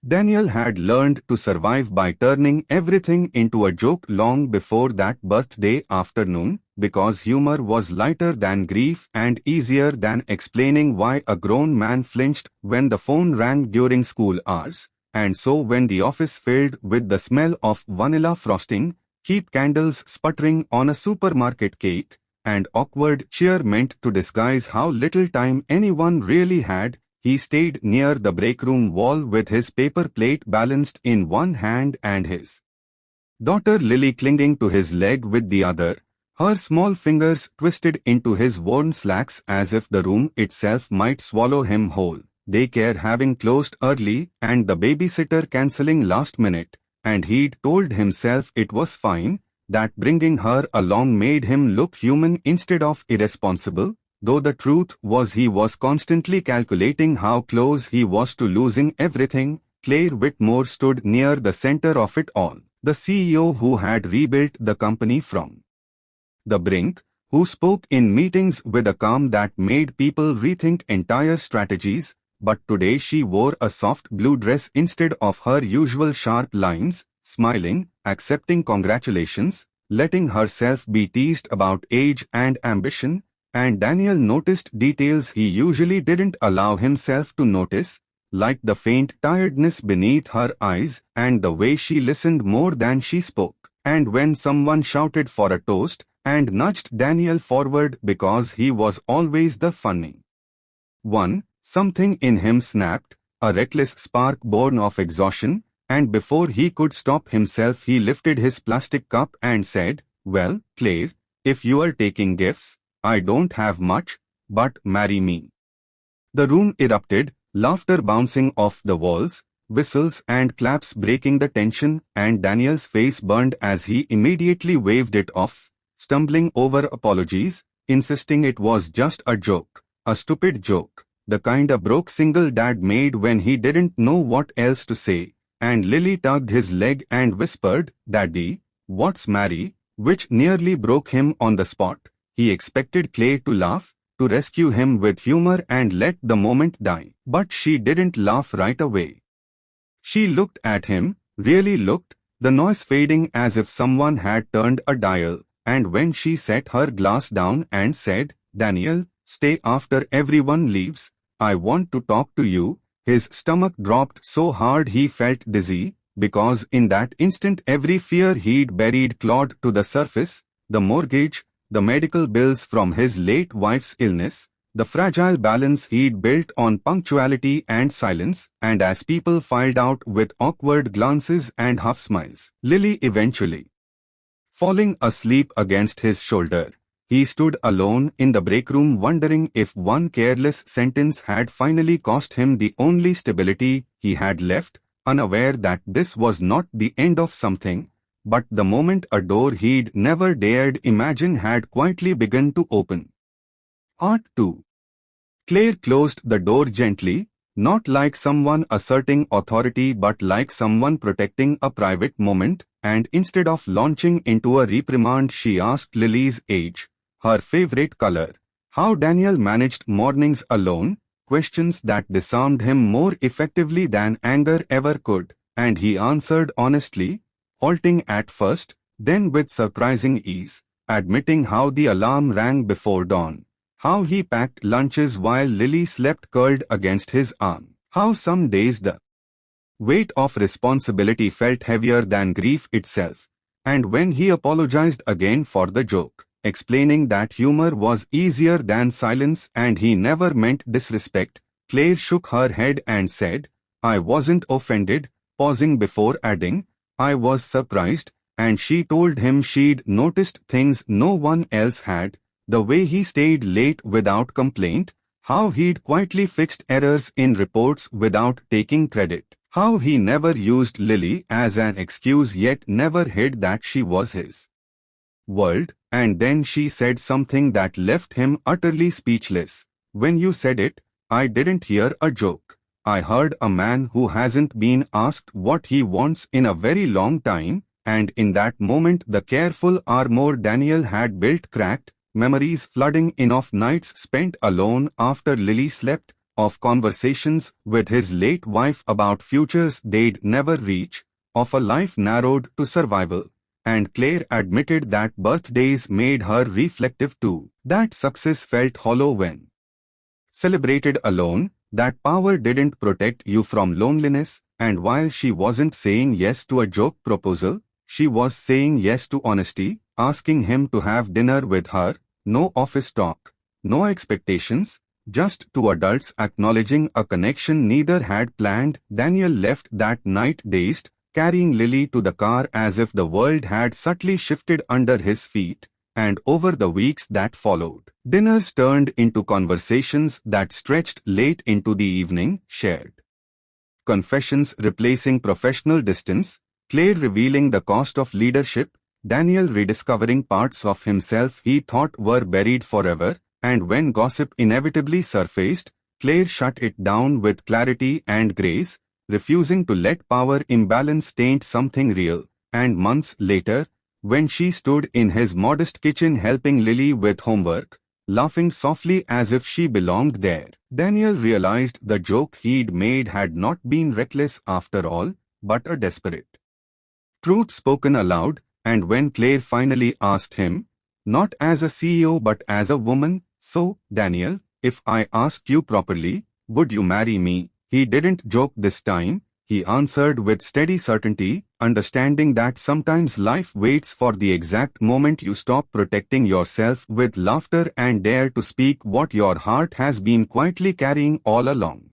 Daniel had learned to survive by turning everything into a joke long before that birthday afternoon, because humor was lighter than grief and easier than explaining why a grown man flinched when the phone rang during school hours. And so when the office filled with the smell of vanilla frosting, cheap candles sputtering on a supermarket cake, and awkward cheer meant to disguise how little time anyone really had, he stayed near the break room wall with his paper plate balanced in one hand and his daughter Lily clinging to his leg with the other, her small fingers twisted into his worn slacks as if the room itself might swallow him whole. Daycare having closed early and the babysitter cancelling last minute, and he'd told himself it was fine, that bringing her along made him look human instead of irresponsible, though the truth was he was constantly calculating how close he was to losing everything. Claire Whitmore stood near the center of it all, the CEO who had rebuilt the company from the brink, who spoke in meetings with a calm that made people rethink entire strategies, but today she wore a soft blue dress instead of her usual sharp lines, smiling, accepting congratulations, letting herself be teased about age and ambition, and Daniel noticed details he usually didn't allow himself to notice, like the faint tiredness beneath her eyes and the way she listened more than she spoke, and when someone shouted for a toast and nudged Daniel forward because he was always the funny one, something in him snapped, a reckless spark born of exhaustion, and before he could stop himself he lifted his plastic cup and said, "Well, Claire, if you are taking gifts, I don't have much, but marry me." The room erupted, laughter bouncing off the walls, whistles and claps breaking the tension, and Daniel's face burned as he immediately waved it off, stumbling over apologies, insisting it was just a joke, a stupid joke, the kind a broke single dad made when he didn't know what else to say, and Lily tugged his leg and whispered, "Daddy, what's marry?" which nearly broke him on the spot. He expected Claire to laugh, to rescue him with humor and let the moment die. But she didn't laugh right away. She looked at him, really looked, the noise fading as if someone had turned a dial, and when she set her glass down and said, "Daniel, stay after everyone leaves, I want to talk to you," his stomach dropped so hard he felt dizzy, because in that instant every fear he'd buried clawed to the surface, the mortgage, the medical bills from his late wife's illness, the fragile balance he'd built on punctuality and silence, and as people filed out with awkward glances and half smiles, Lily eventually falling asleep against his shoulder, he stood alone in the break room wondering if one careless sentence had finally cost him the only stability he had left, unaware that this was not the end of something, but the moment a door he'd never dared imagine had quietly begun to open. Part 2. Claire closed the door gently, not like someone asserting authority but like someone protecting a private moment, and instead of launching into a reprimand she asked Lily's age, her favorite color, how Daniel managed mornings alone, questions that disarmed him more effectively than anger ever could, and he answered honestly, halting at first, then with surprising ease, admitting how the alarm rang before dawn, how he packed lunches while Lily slept curled against his arm, how some days the weight of responsibility felt heavier than grief itself, and when he apologized again for the joke, explaining that humor was easier than silence and he never meant disrespect, Claire shook her head and said, "I wasn't offended," pausing before adding, "I was surprised," and she told him she'd noticed things no one else had, the way he stayed late without complaint, how he'd quietly fixed errors in reports without taking credit, how he never used Lily as an excuse yet never hid that she was his world, and then she said something that left him utterly speechless. "When you said it, I didn't hear a joke. I heard a man who hasn't been asked what he wants in a very long time," and in that moment the careful armor Daniel had built cracked, memories flooding in of nights spent alone after Lily slept, of conversations with his late wife about futures they'd never reach, of a life narrowed to survival. And Claire admitted that birthdays made her reflective too, that success felt hollow when celebrated alone, that power didn't protect you from loneliness, and while she wasn't saying yes to a joke proposal, she was saying yes to honesty, asking him to have dinner with her, no office talk, no expectations, just two adults acknowledging a connection neither had planned. Daniel left that night dazed, carrying Lily to the car as if the world had subtly shifted under his feet, and over the weeks that followed, dinners turned into conversations that stretched late into the evening, shared confessions replacing professional distance, Claire revealing the cost of leadership, Daniel rediscovering parts of himself he thought were buried forever, and when gossip inevitably surfaced, Claire shut it down with clarity and grace, refusing to let power imbalance taint something real. And months later, when she stood in his modest kitchen helping Lily with homework, laughing softly as if she belonged there, Daniel realized the joke he'd made had not been reckless after all, but a desperate truth spoken aloud. And when Claire finally asked him, not as a CEO but as a woman, so, Daniel, if I asked you properly, would you marry me? He didn't joke this time, he answered with steady certainty, understanding that sometimes life waits for the exact moment you stop protecting yourself with laughter and dare to speak what your heart has been quietly carrying all along.